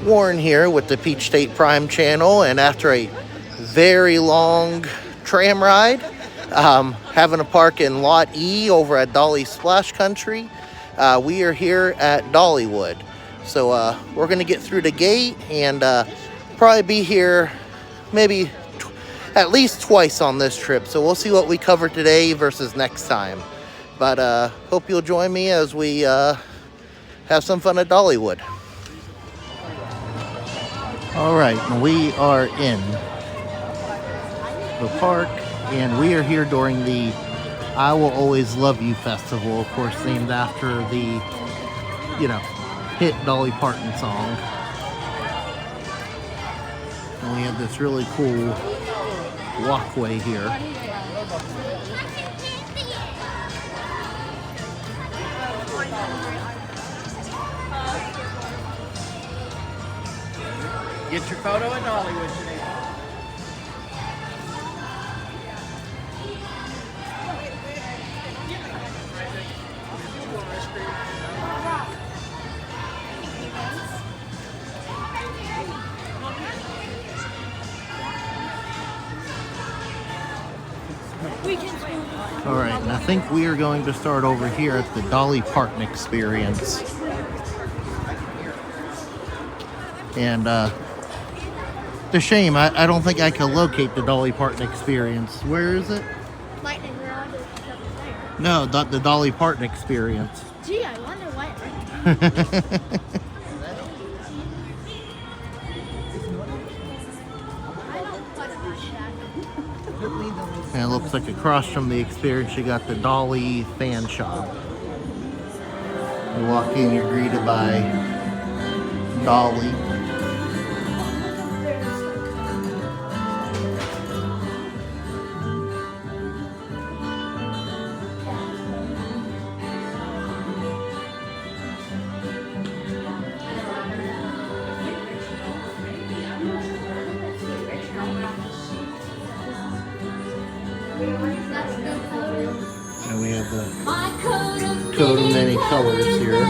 Warren here with the Peach State Prime channel, and after a very long tram ride, having a park in Lot E over at Dolly Splash Country, we are here at Dollywood. So we're going to get through the gate and probably be here maybe at least twice on this trip. So we'll see what we cover today versus next time. But hope you'll join me as we have some fun at Dollywood. All right, we are in the park, and we are here during the I Will Always Love You Festival, of course, named after the, hit Dolly Parton song. And we have this really cool walkway here. Get your photo in Dollywood today. All right, and I think we are going to start over here at the Dolly Parton Experience. And it's a shame, I don't think I can locate the Dolly Parton Experience. Where is it? Lightning Rod is up there. No, the Dolly Parton Experience. Gee, I wonder what. And it looks like across from the experience, you got the Dolly fan shop. You walk in, you're greeted by Dolly. And we have the coat of many colors here.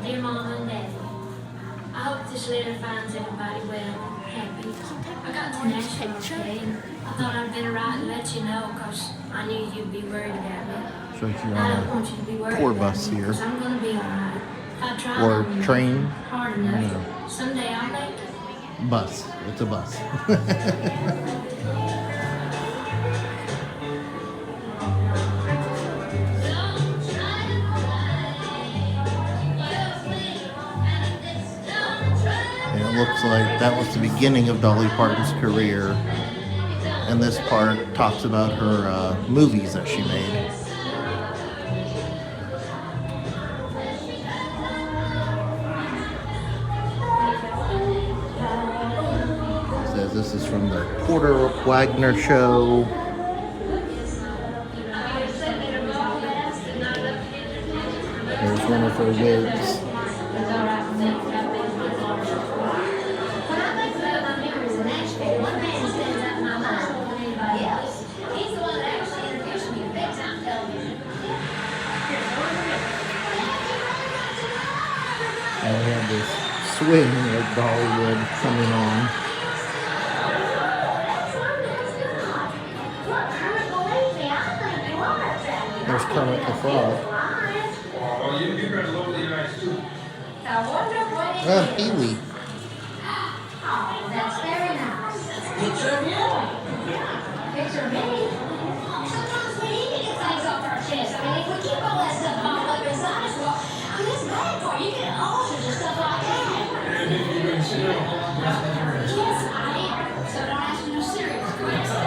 Dear Mom and Daddy, I hope this letter finds everybody well and happy. I got to Nashville today, and I thought I'd better write and let you know because I knew you'd be worried about me. So if you're I don't on want you to be worried a tour about bus me, here, 'cause I'm going to be all right. If I try or hard train, enough, hard enough, yeah. Someday I'll make it. Bus. It's a bus. And it looks like that was the beginning of Dolly Parton's career. And this part talks about her movies that she made. It says this is from the Porter Wagner show. There's one of her wigs. And we have this swing like Dollywood coming on. There's Kermit the Frog. Oh, Pee-wee. That's very nice. Picture of you? Picture of me? Sometimes we need to get things off our chest. I mean, if we keep all that stuff bottled up inside us, well, I mean, it's bad for you. You get ulcers and stuff like that. Yes, I am. So don't ask me no serious questions.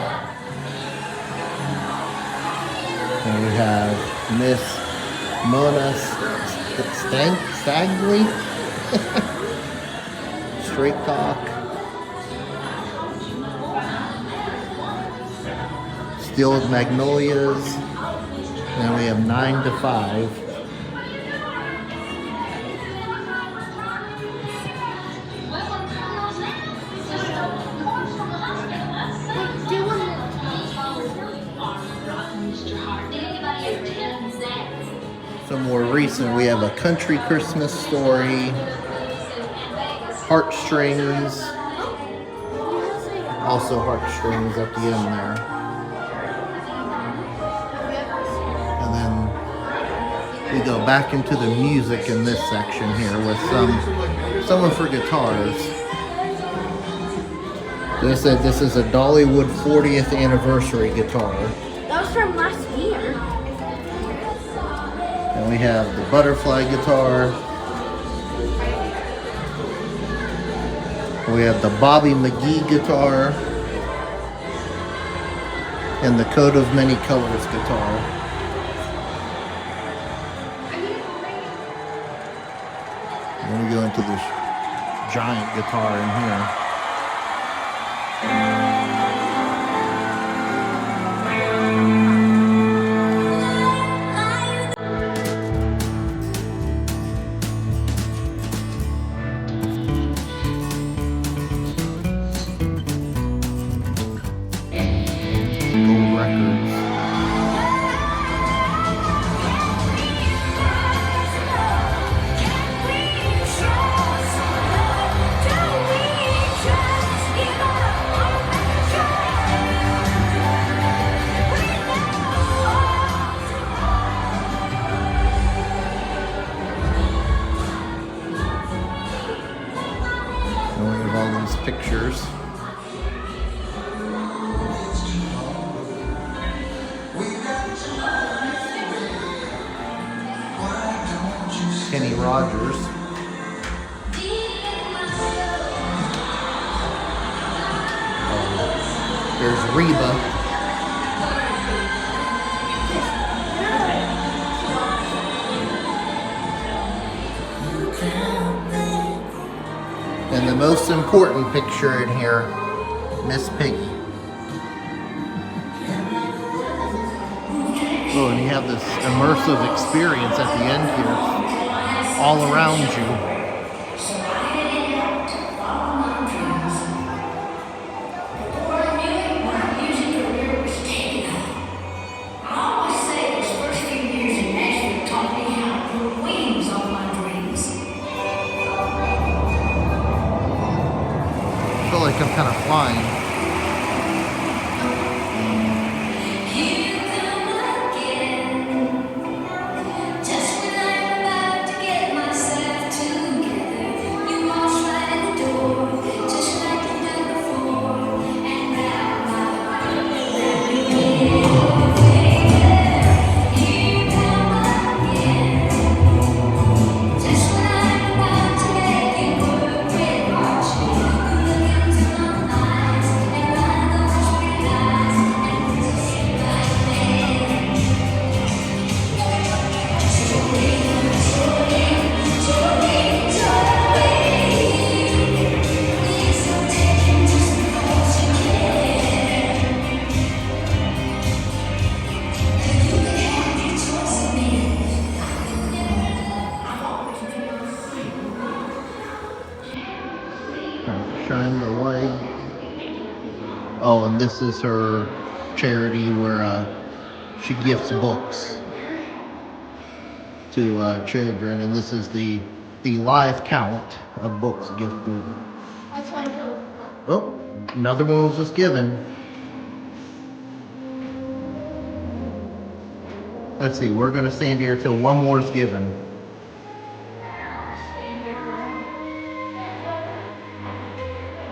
And we have Miss Mona Stagley. Straight cock. Steel Magnolias. And we have 9 to 5. Some more recent, we have A Country Christmas Story, Heartstrings, also Heartstrings at the end there. And then we go back into the music in this section here with someone for guitars. They said this is a Dollywood 40th anniversary guitar. That was from last year. And we have the butterfly guitar. We have the Bobby McGee guitar. And the Coat of Many Colors guitar. And then we go into this giant guitar in here. Pictures. Kenny Rogers. There's Reba. And the most important picture in here, Miss Piggy. Oh, and you have this immersive experience at the end here, all around you. Like I'm kind of flying. Shine the light. Oh, and this is her charity where she gifts books to children, and this is the live count of books gifted. Oh, another one was just given. Let's see, we're going to stand here till one more is given.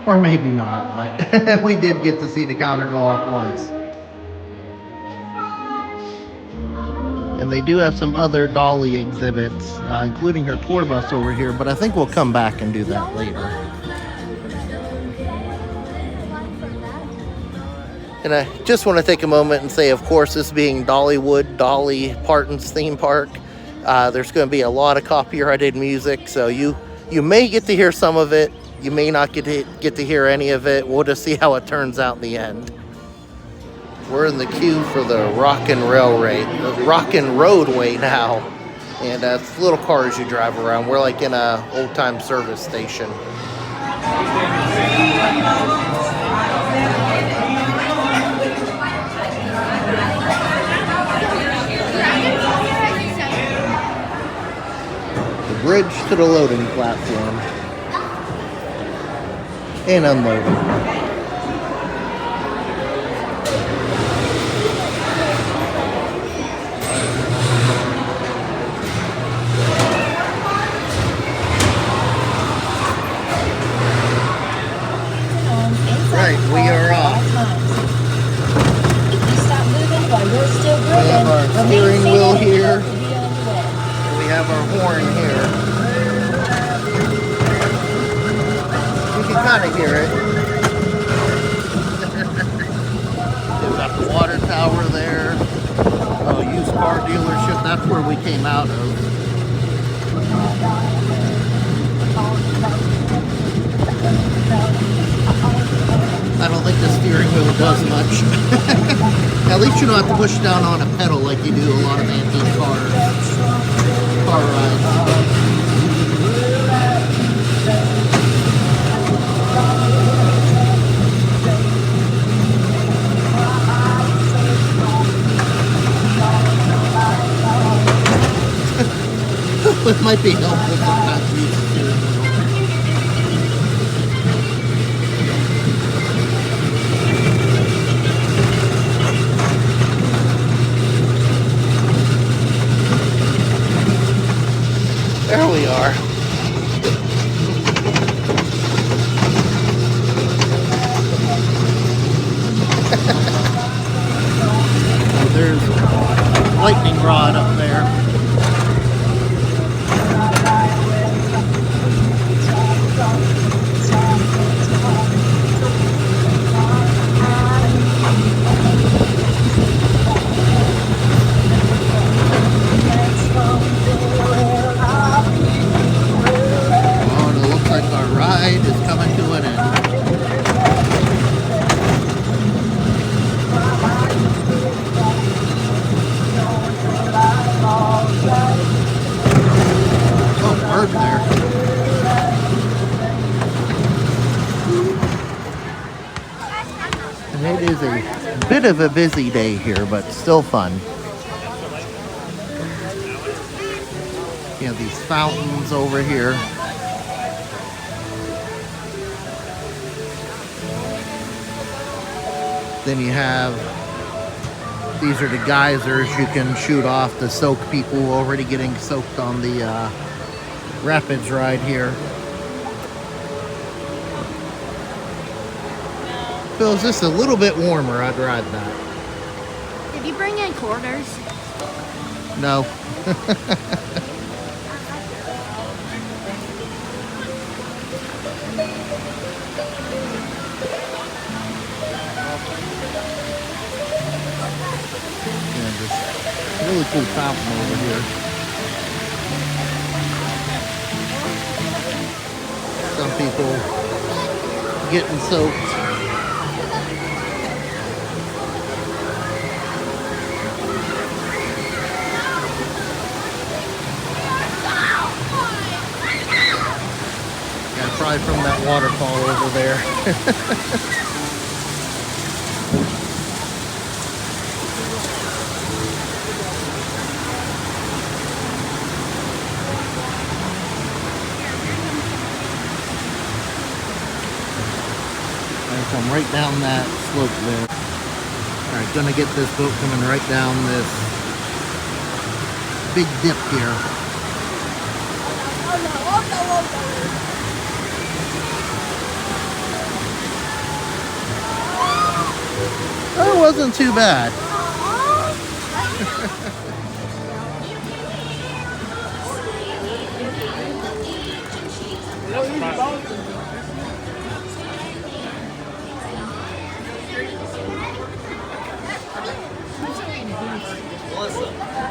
Or maybe not, but we did get to see the counter go off once. And they do have some other Dolly exhibits, including her tour bus over here, but I think we'll come back and do that later. And I just want to take a moment and say, of course, this being Dollywood, Dolly Parton's theme park, There's going to be a lot of copyrighted music, so you may get to hear some of it. You may not get to hear any of it. We'll just see how it turns out in the end. We're in the queue for the Rockin Roadway now, and it's little cars you drive around. We're like in a old-time service station. Bridge to the loading platform and unloading. Right, we are off. If you stop moving while you're still We have our steering wheel here. Will be on the way. We have our horn here. You can kind of hear it. We've got the water tower there. Oh, used car dealership. That's where we came out of. I don't think the steering wheel does much. At least you don't have to push down on a pedal like you do a lot of antique cars. Car rides. It might be helpful sometimes to use the steering wheel. There we are. There's a lightning rod up there. Is coming to an end. Oh, bird there. And it is a bit of a busy day here, but still fun. You have these fountains over here. Then you have, these are the geysers you can shoot off to soak people already getting soaked on the Rampage ride here. Feels just a little bit warmer, I'd ride that. Did you bring in quarters? No. Really cool fountain over here. Some people getting soaked. Yeah, probably from that waterfall over there. Come right down that slope there. Alright, gonna get this boat coming right down this big dip here. That wasn't too bad.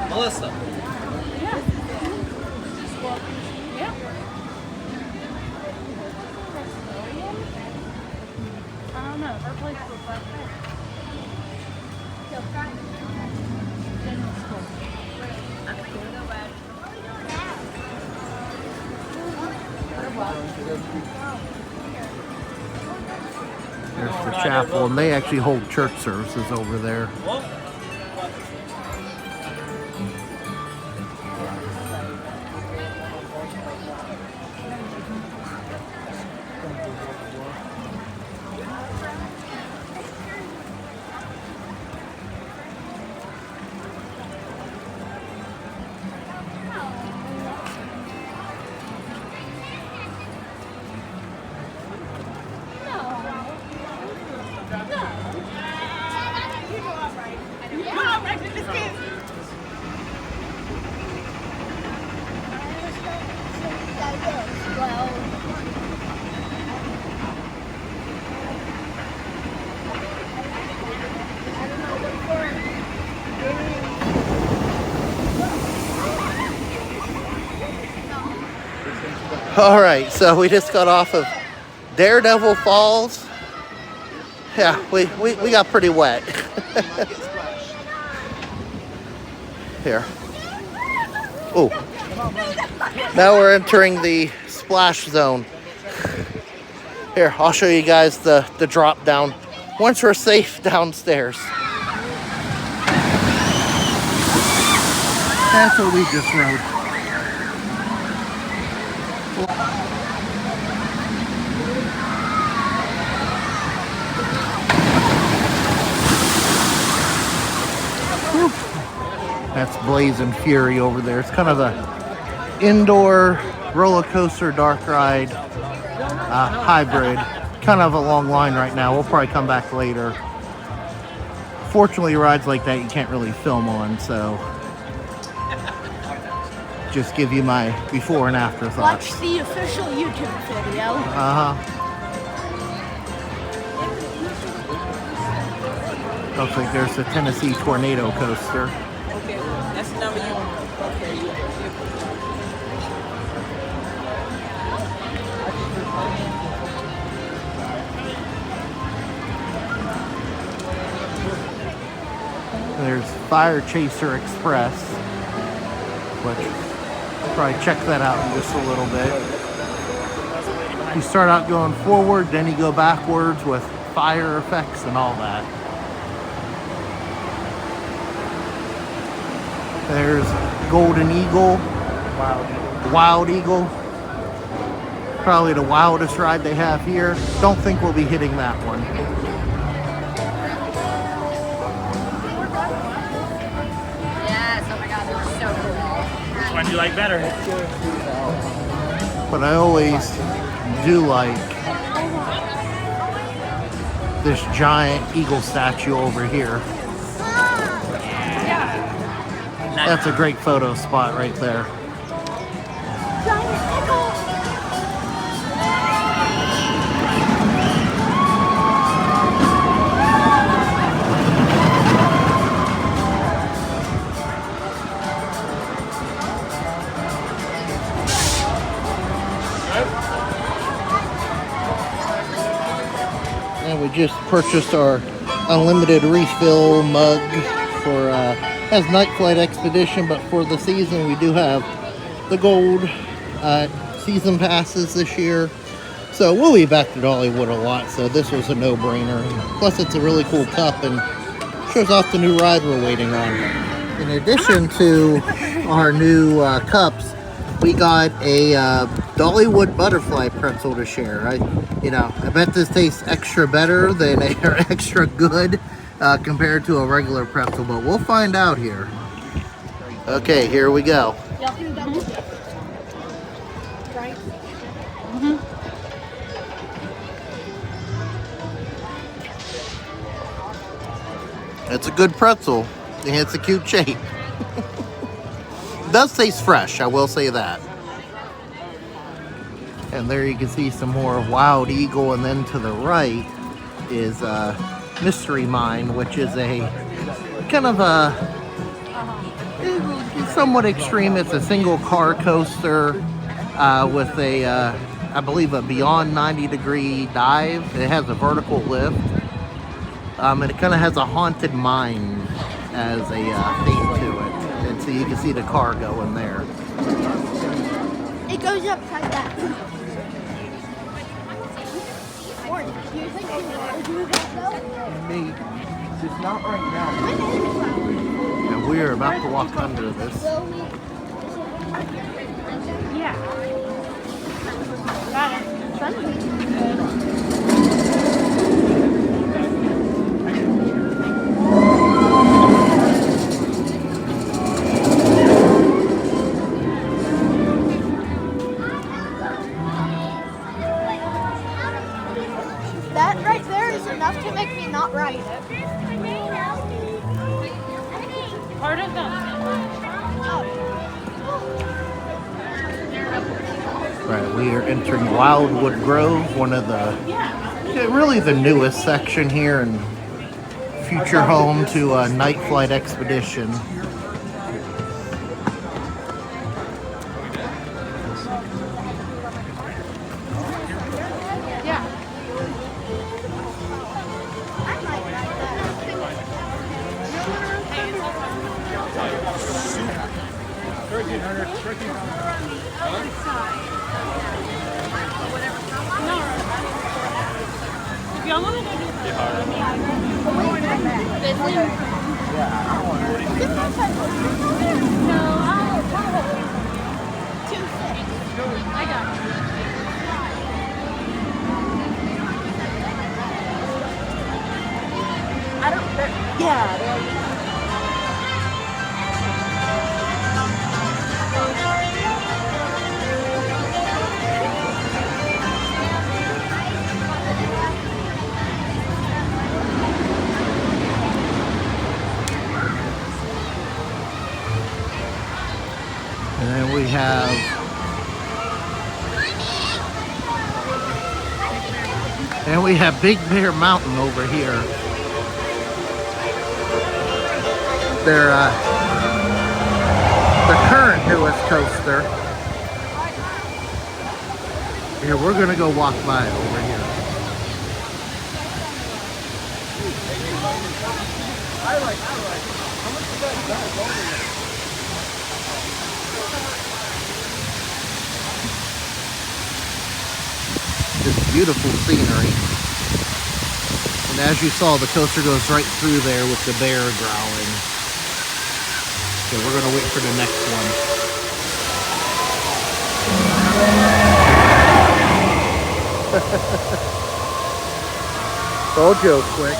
Melissa. There's the chapel, and they actually hold church services over there. All right, so we just got off of Daredevil Falls. Yeah, we got pretty wet. Here. Oh, now we're entering the splash zone. Here, I'll show you guys the drop down once we're safe downstairs. That's what we just rode. That's Blazing Fury over there. It's kind of a indoor roller coaster dark ride hybrid. Kind of a long line right now. We'll probably come back later. Fortunately, rides like that you can't really film on, so just give you my before and after thoughts. Watch the official YouTube video. Looks like there's the Tennessee Tornado Coaster. Okay, that's the number you want. Okay, you There's Fire Chaser Express, which I'll probably check that out in just a little bit. You start out going forward, then you go backwards with fire effects and all that. There's Golden Eagle, Wild Eagle. Probably the wildest ride they have here. Don't think we'll be hitting that one. Yes, oh my god, they were so cool. Which one do you like better? But I always do like this giant eagle statue over here. That's a great photo spot right there. And we just purchased our unlimited refill mug for as Nightflight Expedition, but for the season we do have the gold season passes this year. So we'll be back to Dollywood a lot, so this was a no-brainer. Plus it's a really cool cup and shows off the new ride we're waiting on. In addition to our new cups, we got a Dollywood butterfly pretzel to share. I bet this tastes extra better than or extra good compared to a regular pretzel, but we'll find out here. Okay, here we go. It's a good pretzel, and it's a cute shape. It does taste fresh, I will say that. And there you can see some more of Wild Eagle, and then to the right is Mystery Mine, which is a kind of a somewhat extreme. It's a single car coaster with a I believe a beyond 90-degree dive. It has a vertical lift, And it kind of has a haunted mine as a theme to it. And so you can see the car going there. It goes upside down. Do you think you will do that though? Maybe. Just not right now. And we're about to walk under this. Yeah. Got it. That right there is enough to make me not ride it. Part of them. Right, we are entering Wildwood Grove, one of the, really the newest section here, and future home to a Nightflight expedition. Yeah. And then we have Big Bear Mountain over here. They're the current newest coaster. Here, we're gonna go walk by it over here. Just beautiful scenery. And as you saw, the coaster goes right through there with the bear growling. Okay, we're gonna wait for the next one. Told you it was quick.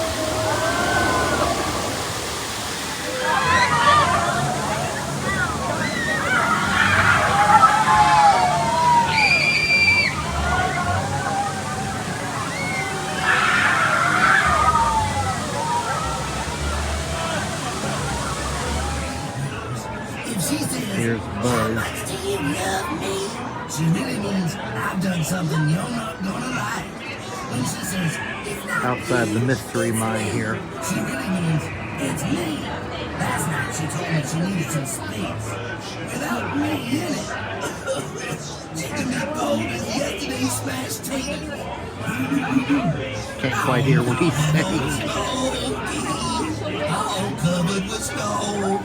Here's Buzz. Do you love me? She really means I've done something you're not gonna like. When she says it's not Outside me, the mystery mine here. she really means it's me. Last night she told me she needed some space. Without me in it. She could be bold as yesterday's smashed table. Can't quite hear what he's saying. All covered with snow.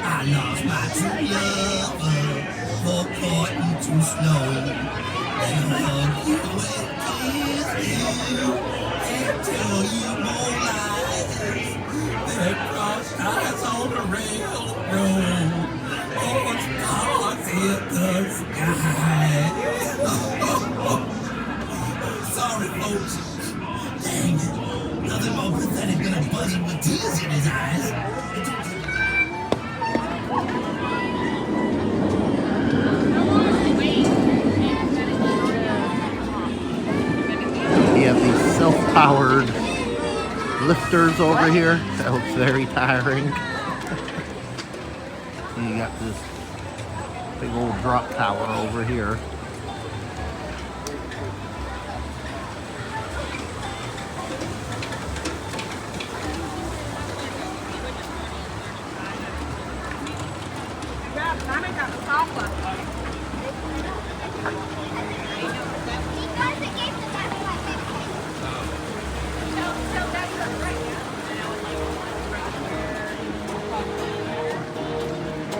I lost my true lover for pointing too slow. And hug you and kiss you and tell you more lies. Then cross eyes on the railroad or stars in the sky. Sorry, folks. Dang it. Nothing more pathetic than a buzzard with tears in his eyes. You have these self-powered lifters over here. That looks very tiring. And you got this big old drop tower over here.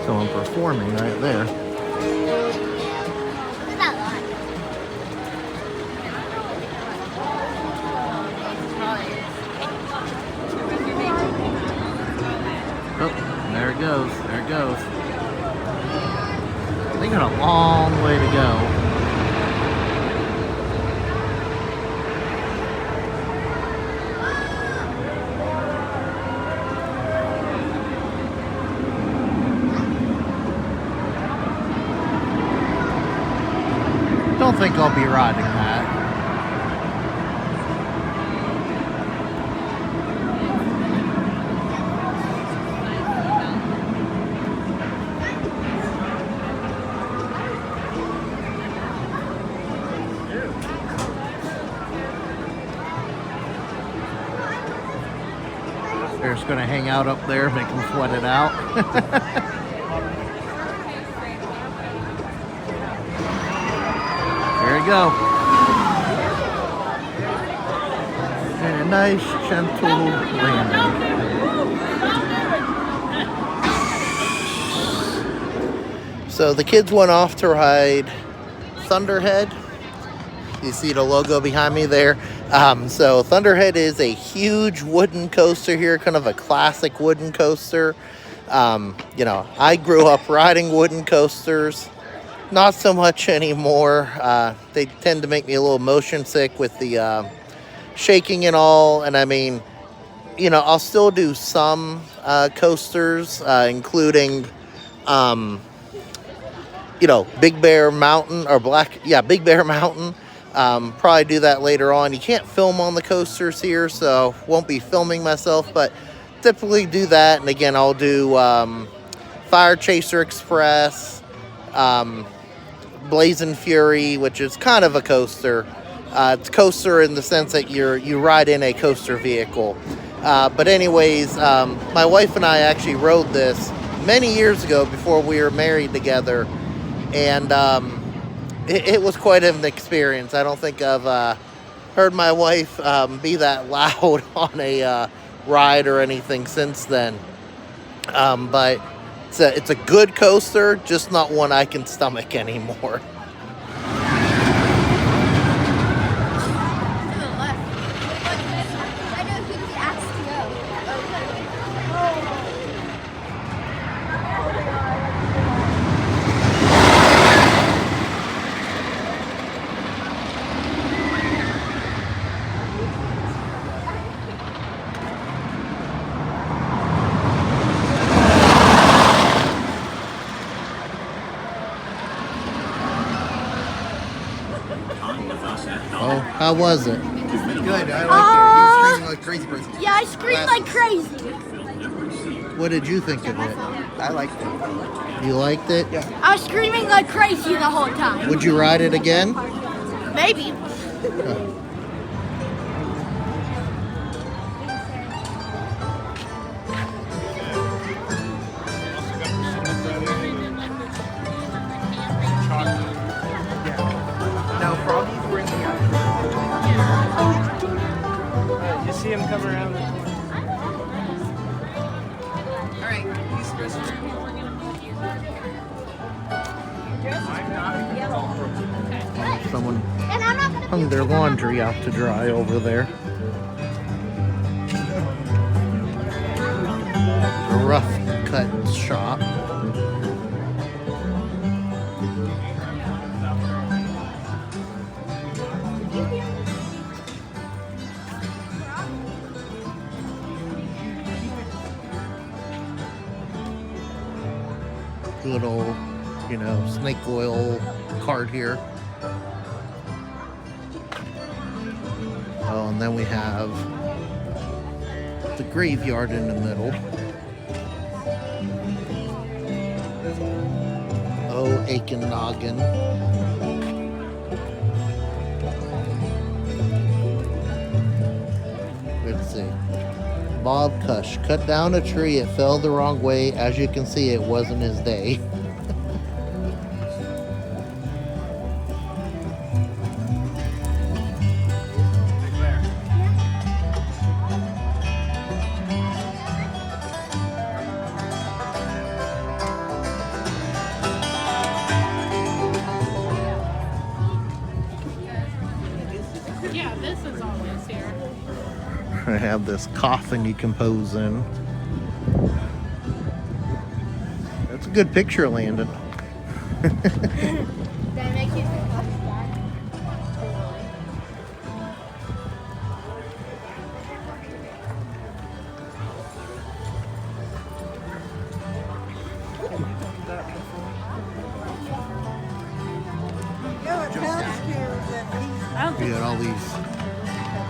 Someone performing right there. Look at that line. Oh, there it goes. There it goes. They got a long way to go. Don't think I'll be riding that. They're just gonna hang out up there, make them sweat it out. There you go. And a nice, gentle landing. So the kids went off to ride Thunderhead. You see the logo behind me there. So Thunderhead is a huge wooden coaster here, kind of a classic wooden coaster. You know, I grew up riding wooden coasters. Not so much anymore. They tend to make me a little motion sick with the shaking and all. And I mean, you know, I'll still do some coasters, including, you know, Big Bear Mountain or Big Bear Mountain. Probably do that later on. You can't film on the coasters here, so won't be filming myself, but typically do that. And again, I'll do Fire Chaser Express, Blazing Fury, which is kind of a coaster. It's coaster in the sense that you ride in a coaster vehicle. But anyways, my wife and I actually rode this many years ago before we were married together, and it was quite an experience. I don't think I've heard my wife be that loud on a ride or anything since then. But it's a good coaster, just not one I can stomach anymore. To the left. I know who the axe to Oh, how was it? Good. I like it. You're screaming like a crazy person. Yeah, I screamed like crazy. What did you think of it? I liked it. You liked it? Yeah. I was screaming like crazy the whole time. Would you ride it again? Maybe. Now, Froggy's bringing out. You see him come around. All right, these Christmas. Someone And I'm not gonna hung their laundry out to dry over there. A rough cut shop. Little, you know, snake oil cart here. Oh, and then we have the graveyard in the middle. Oh, Aiken Noggin. Let's see. Bob Cush cut down a tree. It fell the wrong way. As you can see, it wasn't his day. have this coffin you can pose in. That's a good picture, Landon. That makes you feel like that. We got all these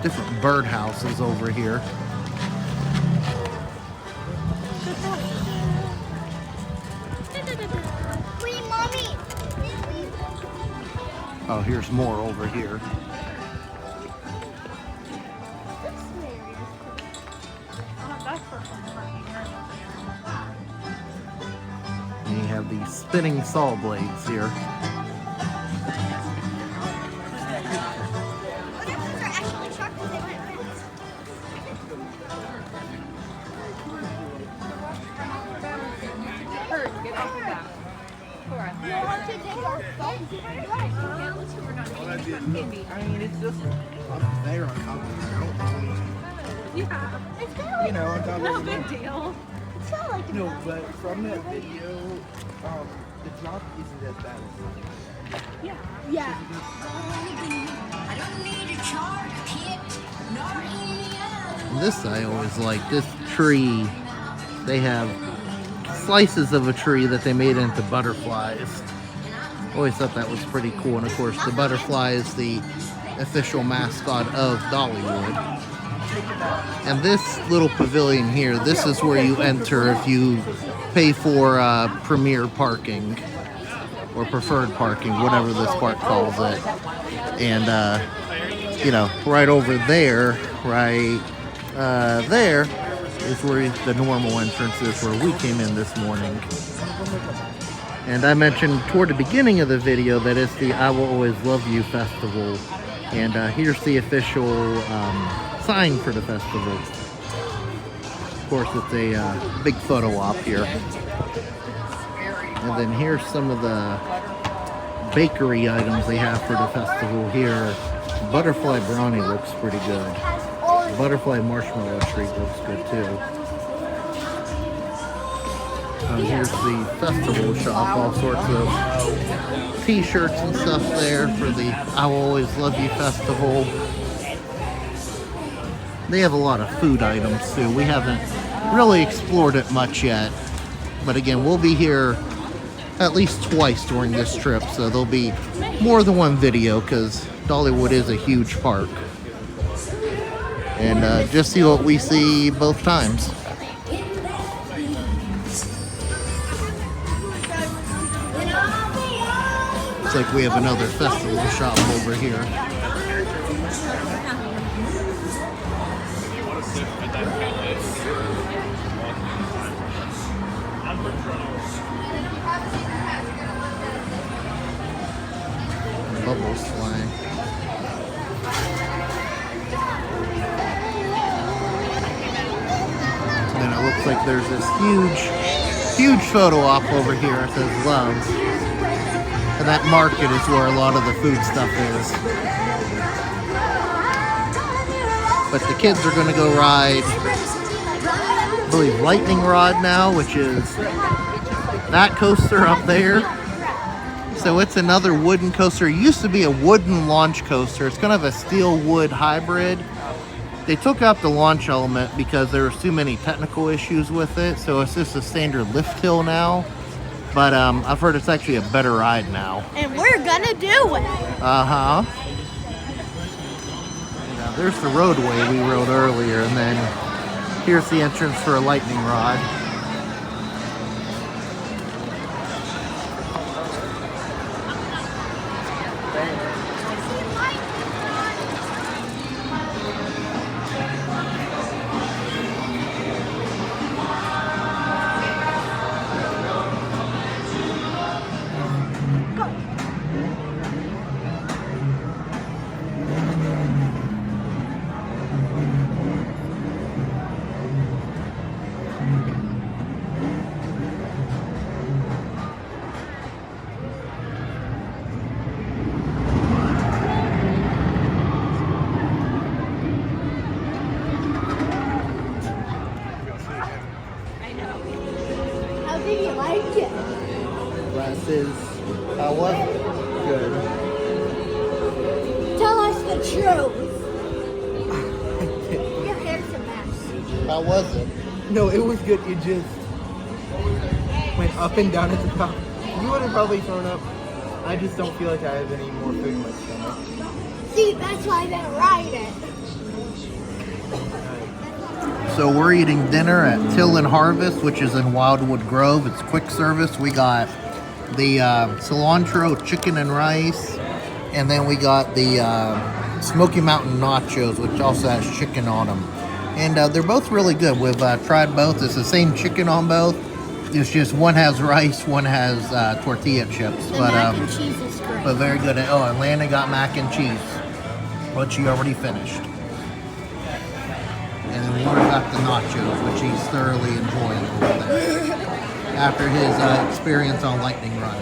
different bird houses over here. Wait, Mommy. Oh, here's more over here. And you have these spinning saw blades here. What if those are actually trucks and they weren't fence? Hurt, get off of that. Cora. You want to take our phones? I mean, it's just up there on top of the mountain. Yeah. It's kind of You like, know, on top No of the big deal. it's not like No, but from that video, the drop isn't as bad as Yeah. yeah. I don't need a chart, kit, nor any other. This I always like. This tree, they have slices of a tree that they made into butterflies. Always thought that was pretty cool. And of course, the butterfly is the official mascot of Dollywood. And this little pavilion here, this is where you enter if you pay for premier parking or preferred parking, whatever this park calls it. And you know, right over there, there is where the normal entrance is, where we came in this morning. And I mentioned toward the beginning of the video that it's the I Will Always Love You festival. And here's the official sign for the festival. Of course, it's a big photo op here. And then here's some of the bakery items they have for the festival here. Butterfly brownie looks pretty good. Butterfly marshmallow treat looks good too. Here's the festival shop, all sorts of t-shirts and stuff there for the I Will Always Love You festival. They have a lot of food items too. We haven't really explored it much yet. But again, we'll be here at least twice during this trip, so there'll be more than one video because Dollywood is a huge park. And just see what we see both times. Looks like we have another festival shop over here. Bubbles flying. And then it looks like there's this huge photo op over here. It says love. And that market is where a lot of the food stuff is. But the kids are going to go ride, I believe, Lightning Rod now, which is that coaster up there. So it's another wooden coaster. It used to be a wooden launch coaster. It's kind of a steel wood hybrid. They took out the launch element because there was too many technical issues with it. So it's just a standard lift hill now. But I've heard it's actually a better ride now. And we're gonna do it. Uh-huh. Now, there's the roadway we rode earlier, and then here's the entrance for a lightning rod. Did you like it? Glasses. How was it? Good. Tell us the truth. Your hair's a mess. How was it? No, it was good. It just went up and down at the top. You would have probably thrown up. I just don't feel like I have any more food in my stomach. See, that's why I didn't ride it. So we're eating dinner at Till and Harvest, which is in Wildwood Grove. It's quick service. We got the cilantro chicken and rice, and then we got the Smoky Mountain nachos, which also has chicken on them. And they're both really good. We've tried both. It's the same chicken on both. It's just one has rice, one has tortilla chips. The mac and cheese is great. But very good. Oh, and Lana got mac and cheese, which she already finished. And then Warren got the nachos, which he's thoroughly enjoying over there. After his experience on Lightning Rod.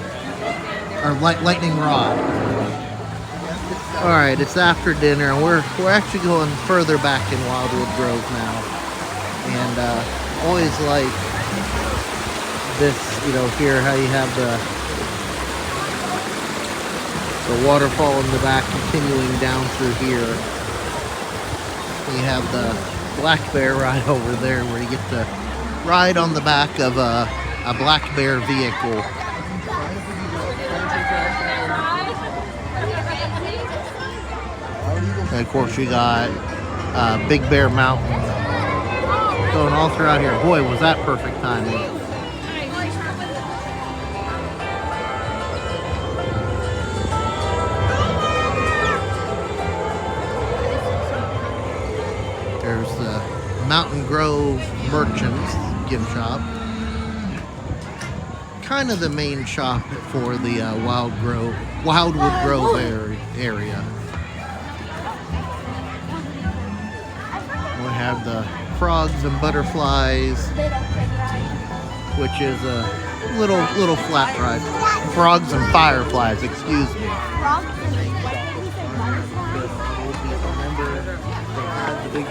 All right, it's after dinner, and we're actually going further back in Wildwood Grove now. And always like this, here how you have the waterfall in the back continuing down through here. You have the black bear ride over there where you get to ride on the back of a black bear vehicle. And of course you got Big Bear Mountain going all throughout here. Boy, was that perfect timing. There's the Mountain Grove Merchants gift shop. Kind of the main shop for the Wildwood Grove area. We have the Frogs and Butterflies, which is a little flat ride. Frogs and Fireflies, excuse me.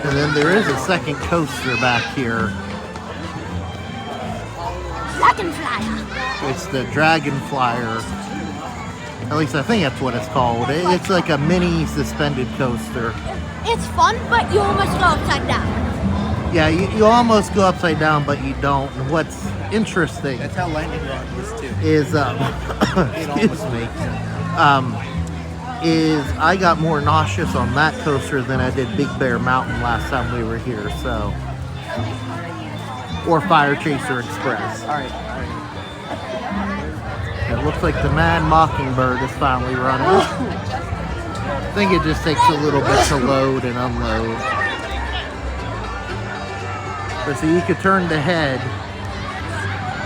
And then there is a second coaster back here. Dragonflyer. It's the Dragon Flyer. At least I think that's what it's called. It's like a mini suspended coaster. It's fun, but you almost go upside down. Yeah, you almost go upside down, but you don't. And what's interesting That's how Lightning Rod is too. is, excuse me, is I got more nauseous on that coaster than I did Big Bear Mountain last time we were here. So, or Fire Chaser Express. All right. It looks like the Mad Mockingbird is finally running. I think it just takes a little bit to load and unload. But so you could turn the head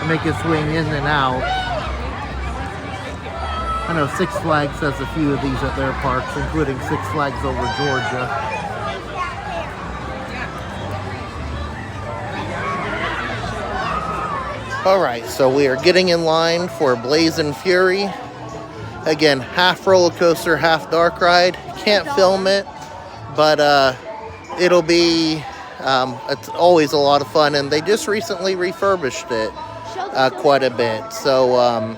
and make it swing in and out. I know Six Flags has a few of these at their parks, including Six Flags over Georgia. All right, so we are getting in line for Blazing Fury. Again, half roller coaster, half dark ride. Can't film it, but it'll be, it's always a lot of fun, and they just recently refurbished it quite a bit. So,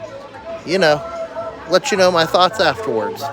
let you know my thoughts afterwards.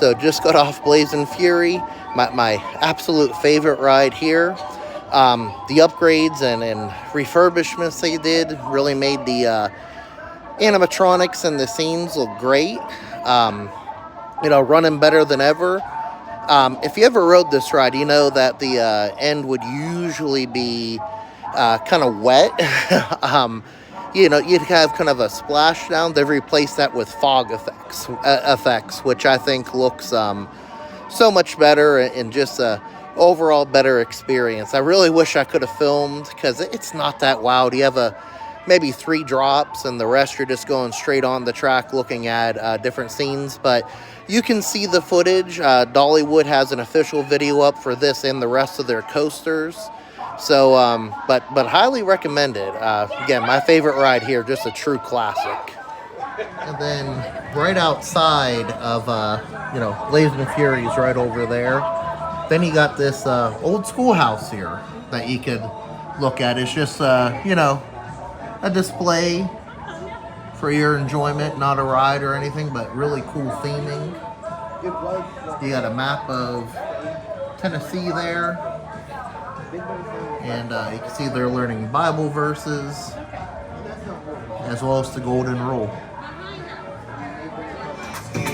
So just got off Blazing Fury, my absolute favorite ride here. The upgrades and refurbishments they did really made the animatronics and the scenes look great. Running better than ever. If you ever rode this ride, you know that the end would usually be kind of wet. You'd have kind of a splashdown. They've replaced that with fog effects, which I think looks so much better and just a overall better experience. I really wish I could have filmed because it's not that wild. You have maybe 3 drops and the rest you're just going straight on the track looking at different scenes, but you can see the footage. Dollywood has an official video up for this and the rest of their coasters. So, but highly recommended. Again, my favorite ride here, just a true classic. And then right outside of, Blazing Fury's right over there. Then you got this old schoolhouse here that you could look at. It's just, a display for your enjoyment, not a ride or anything, but really cool theming. You got a map of Tennessee there. And you can see they're learning Bible verses as well as the Golden Rule. 3, 2, 1.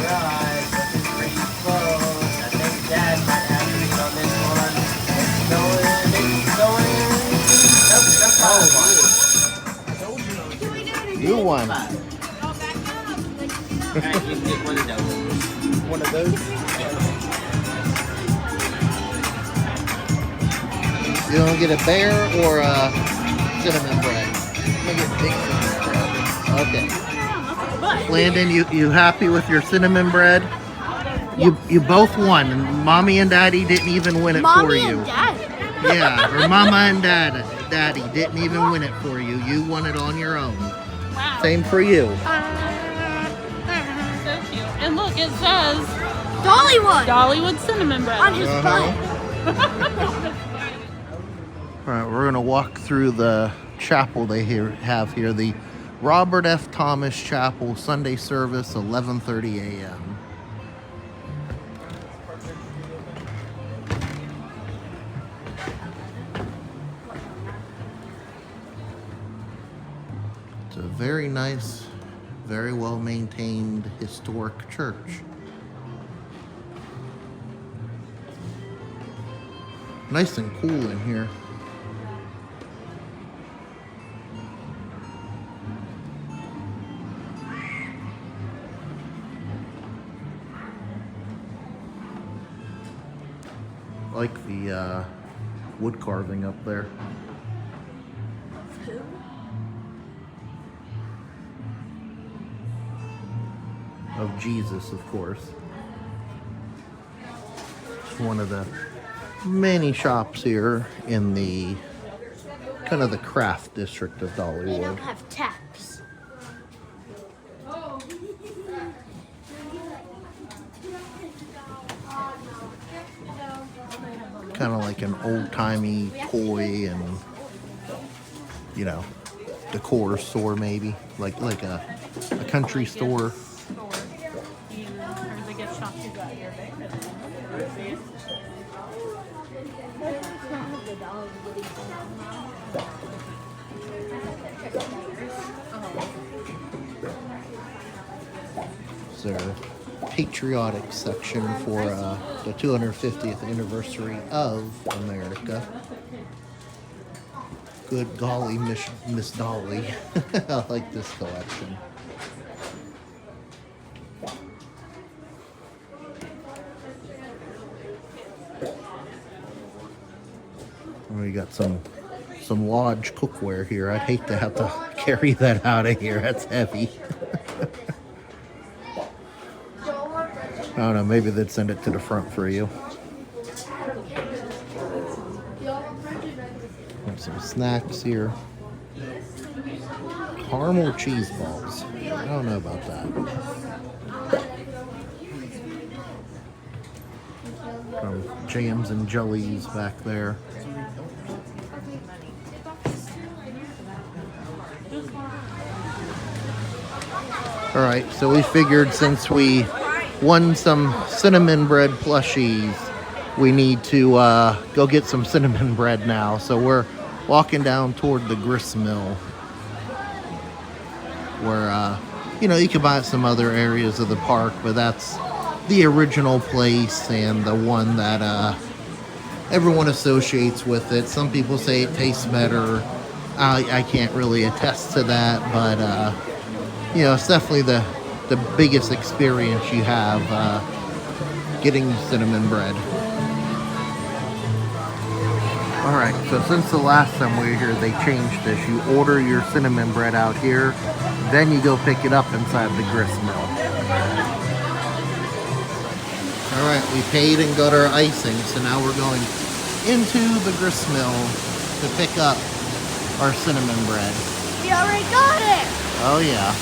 Alright, looking pretty close. I think Dad might have to lead on this one. It's going. You won. Alright, you can get one of those. One of those? You want to get a bear or a cinnamon bread? I'm going to get big cinnamon bread. Okay. Landon, you happy with your cinnamon bread? You both won. Mommy and Daddy didn't even win it for you. Mommy and Daddy? Yeah, or Mama and Daddy didn't even win it for you. You won it on your own. Wow. Same for you. So cute. And look, it says Dollywood! Dollywood cinnamon bread. On his butt. All right, we're going to walk through the chapel they have here, the Robert F. Thomas Chapel, Sunday service, 11:30 a.m. It's a very nice, very well-maintained historic church. Nice and cool in here. I like the wood carving up there. Of Jesus, of course. It's one of the many shops here in the kind of the craft district of They don't Dollywood. have taps. Kind of like an old-timey toy and, decor store maybe, like a country store. Or the gift shop you got here. It's their patriotic section for the 250th anniversary of America. Good golly, Miss Dolly. I like this collection. We got some lodge cookware here. I'd hate to have to carry that out of here. That's heavy. I don't know, maybe they'd send it to the front for you. Got some snacks here. Caramel cheese balls. I don't know about that. Jams and jellies back there. Alright, so we figured since we won some cinnamon bread plushies, we need to go get some cinnamon bread now. So we're walking down toward the grist mill, where you know, you can buy it some other areas of the park, but that's the original place and the one that everyone associates with it. Some people say it tastes better. I can't really attest to that, but you know, it's definitely the biggest experience you have getting cinnamon bread. Alright, so since the last time we were here, they changed this. You order your cinnamon bread out here, then you go pick it up inside the grist mill. Alright, we paid and got our icing, so now we're going into the grist mill to pick up our cinnamon bread. We already got it. Oh yeah.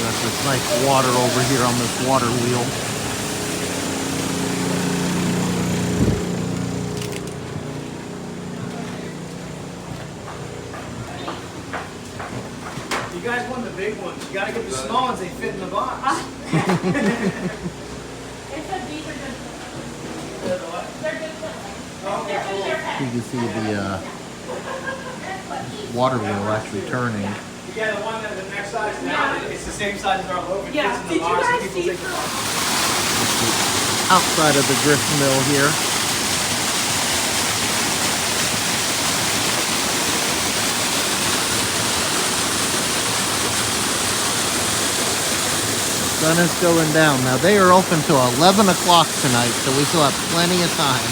Got this nice water over here on this water wheel. You guys want the big ones. You gotta get the small ones. They fit in the box. They said these are good. They're good. You can see the water wheel actually turning. Yeah, the one that the next size now, it's the same size as our loaf. It Yeah. fits in the Did you box. guys So people see take the box. Outside of the grist mill here. Sun is going down. Now they are open till 11 o'clock tonight, so we still have plenty of time.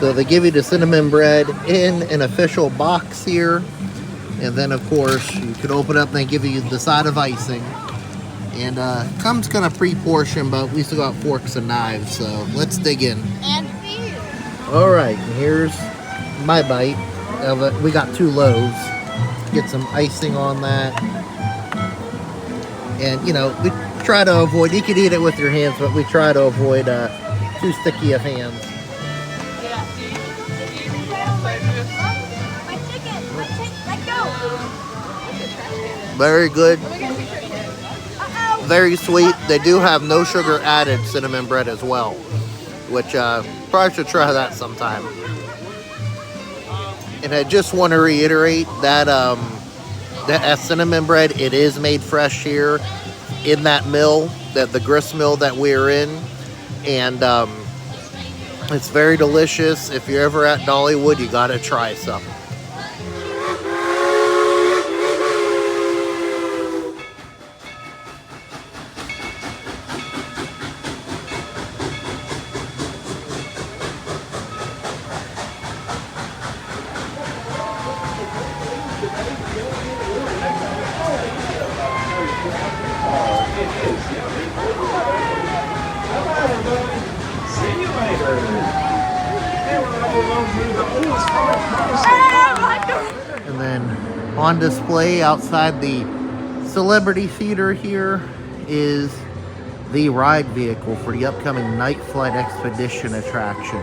So they give you the cinnamon bread in an official box here. And then of course you could open up and they give you the side of icing. And comes kind of pre-portioned, but we still got forks and knives, so let's dig in. And beer. Alright, here's my bite of it. We got 2 loaves. Get some icing on that. And you know, we try to avoid, you could eat it with your hands, but we try to avoid too sticky of hands. My chicken. Let go. Very good. Uh-oh. Very sweet. They do have no sugar added cinnamon bread as well, which probably should try that sometime. And I just want to reiterate that that cinnamon bread, it is made fresh here in that mill, that the grist mill that we're in, and it's very delicious. If you're ever at Dollywood, you gotta try some. And then on display outside the Celebrity Theater here is the ride vehicle for the upcoming Nightflight Expedition attraction,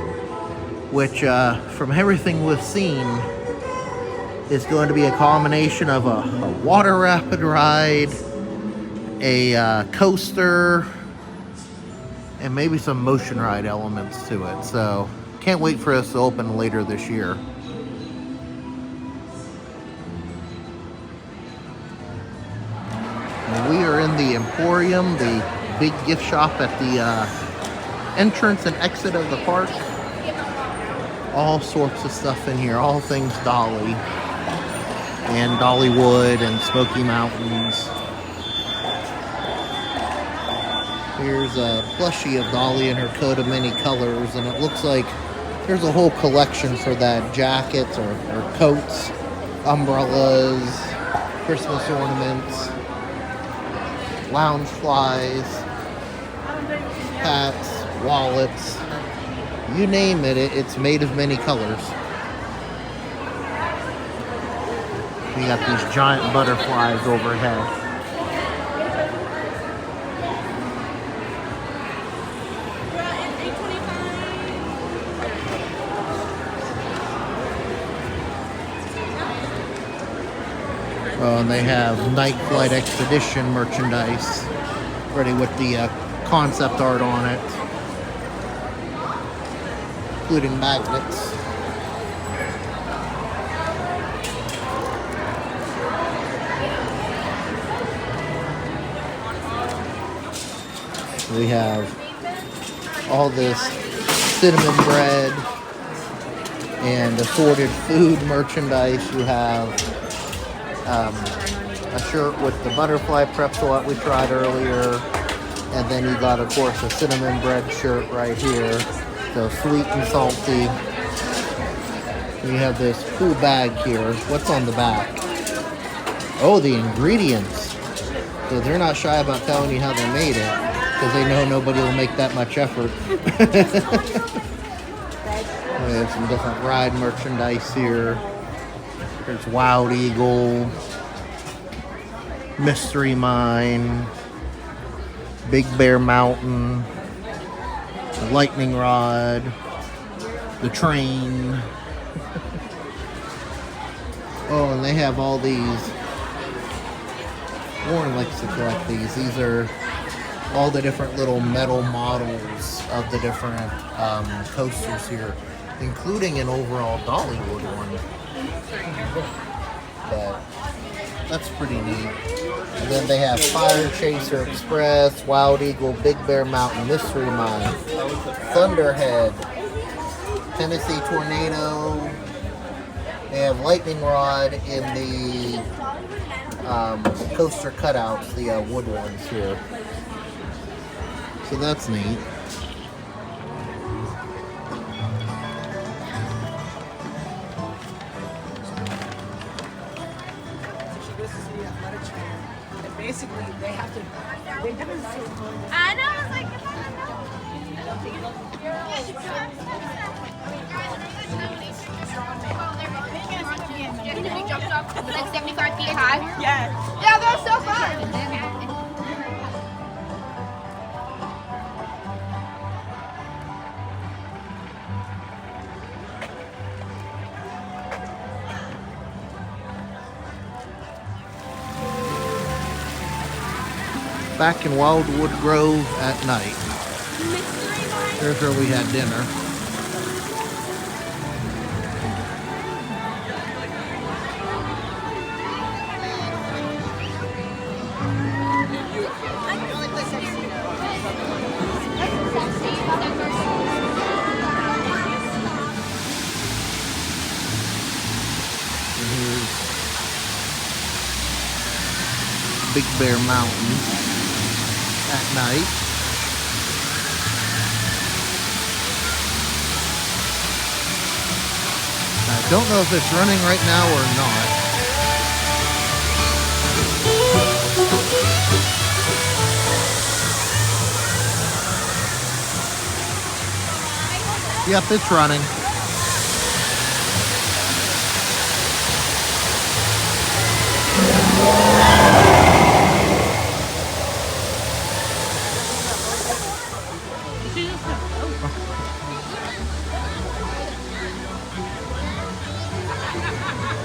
which from everything we've seen is going to be a combination of a water rapid ride, a coaster, and maybe some motion ride elements to it. So can't wait for us to open later this year. And we are in the Emporium, the big gift shop at the entrance and exit of the park. All sorts of stuff in here, all things Dolly and Dollywood and Smoky Mountains. Here's a plushie of Dolly in her coat of many colors, and it looks like there's a whole collection for that. Jackets or coats, umbrellas, Christmas ornaments, lounge flies, hats, wallets, you name it, it's made of many colors. We got these giant butterflies overhead. Oh, and they have Nightflight Expedition merchandise ready with the concept art on it, including magnets. We have all this cinnamon bread and assorted food merchandise. You have a shirt with the butterfly pretzel that we tried earlier. And then you got, of course, a cinnamon bread shirt right here. So sweet and salty. You have this cool bag here. What's on the back? Oh, the ingredients. So they're not shy about telling you how they made it, because they know nobody will make that much effort. We have some different ride merchandise here. There's Wild Eagle, Mystery Mine, Big Bear Mountain, the lightning rod, the train. Oh, and they have all these. Warren likes to collect these. These are all the different little metal models of the different coasters here, including an overall Dollywood one. But that's pretty neat. And then they have Fire Chaser Express, Wild Eagle, Big Bear Mountain, Mystery Mine, Thunderhead, Tennessee Tornado. They have Lightning Rod in the coaster cutouts, the wood ones here. So that's neat. Basically, they have to. They never say. I know, it's like, like 75 feet high. Yeah. Yeah, that's so fun. Back in Wildwood Grove at night. There's where we had dinner. And here's Big Bear Mountain at night. I don't know if it's running right now or not. Yep, it's running.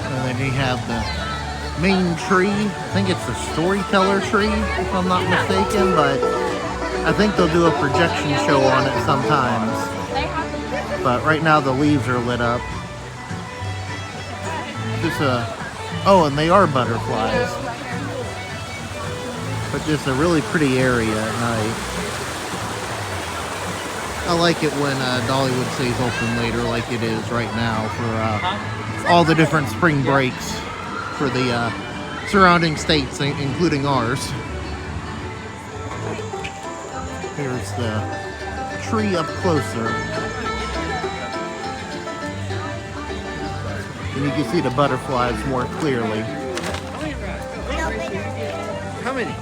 And then you have the main tree. I think it's the storyteller tree, if I'm not mistaken, but I think they'll do a projection show on it sometimes. But right now the leaves are lit up. Oh, and they are butterflies. But just a really pretty area at night. I like it when Dollywood stays open later like it is right now for all the different spring breaks for the surrounding states, including ours. Here's the tree up closer. And you can see the butterflies more clearly. How many?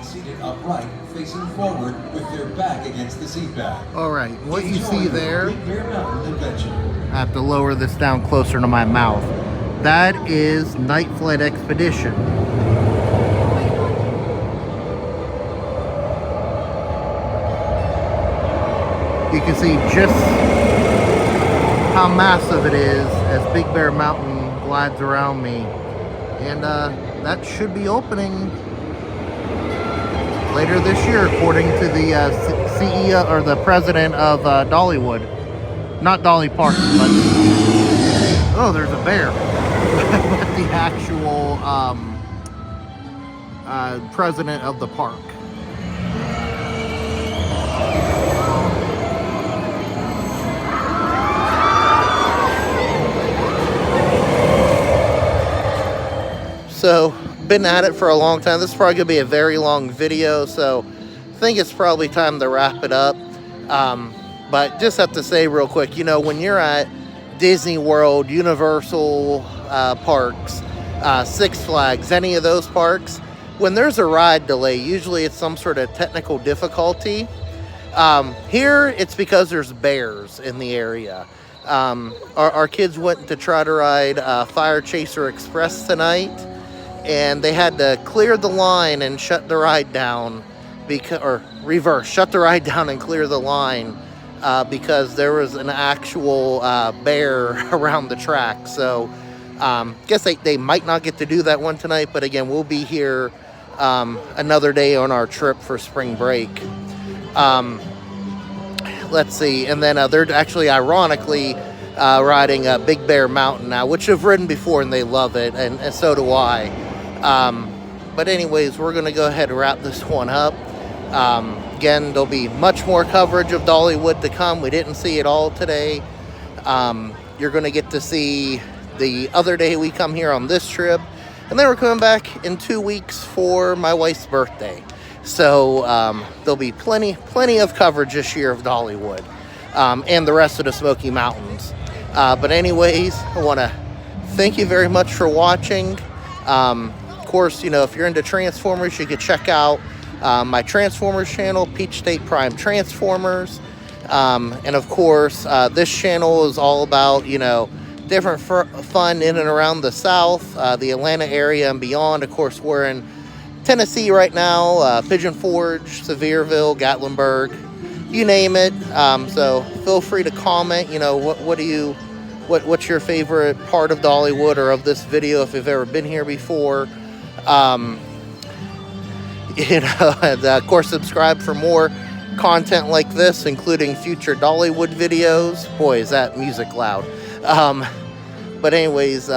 Seated upright, facing forward with their back against the seat back. All right, what you see there, Big Bear Mountain Adventure. I have to lower this down closer to my mouth. That is Nightflight Expedition. You can see just how massive it is as Big Bear Mountain glides around me. And that should be opening later this year, according to the CEO or the president of Dollywood. Not Dolly Parton, but oh, there's a bear. But the actual president of the park. So, been at it for a long time. This is probably going to be a very long video, so I think it's probably time to wrap it up. But just have to say real quick, you know, when you're at Disney World, Universal parks, Six Flags, any of those parks, when there's a ride delay, usually it's some sort of technical difficulty. Here, it's because there's bears in the area. Our kids went to try to ride Fire Chaser Express tonight, and they had to clear the line and shut the ride down, or reverse, shut the ride down and clear the line because there was an actual bear around the track. So guess they might not get to do that one tonight, but again, we'll be here another day on our trip for spring break. Let's see, and then they're actually ironically riding Big Bear Mountain now, which I've ridden before and they love it, and so do I. But anyways, we're going to go ahead and wrap this one up. Again, there'll be much more coverage of Dollywood to come. We didn't see it all today. You're going to get to see the other day we come here on this trip. And then we're coming back in 2 weeks for my wife's birthday. So there'll be plenty of coverage this year of Dollywood and the rest of the Smoky Mountains. But anyways, I want to thank you very much for watching. Of course, you know, if you're into Transformers, you can check out my Transformers channel, Peach State Prime Transformers. And of course, this channel is all about, you know, different fun in and around the South, the Atlanta area and beyond. Of course, we're in Tennessee right now, Pigeon Forge, Sevierville, Gatlinburg, you name it. So feel free to comment, you know, what's your favorite part of Dollywood or of this video if you've ever been here before. You know, and of course, subscribe for more content like this, including future Dollywood videos. Boy, is that music loud. But anyways,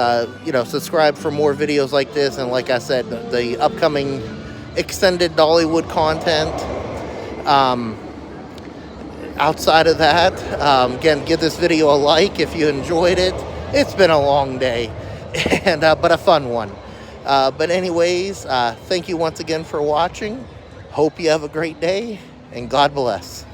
you know, subscribe for more videos like this. And like I said, the upcoming extended Dollywood content. Outside of that, again, give this video a like if you enjoyed it. It's been a long day, and but a fun one. But anyways, thank you once again for watching. Hope you have a great day, and God bless.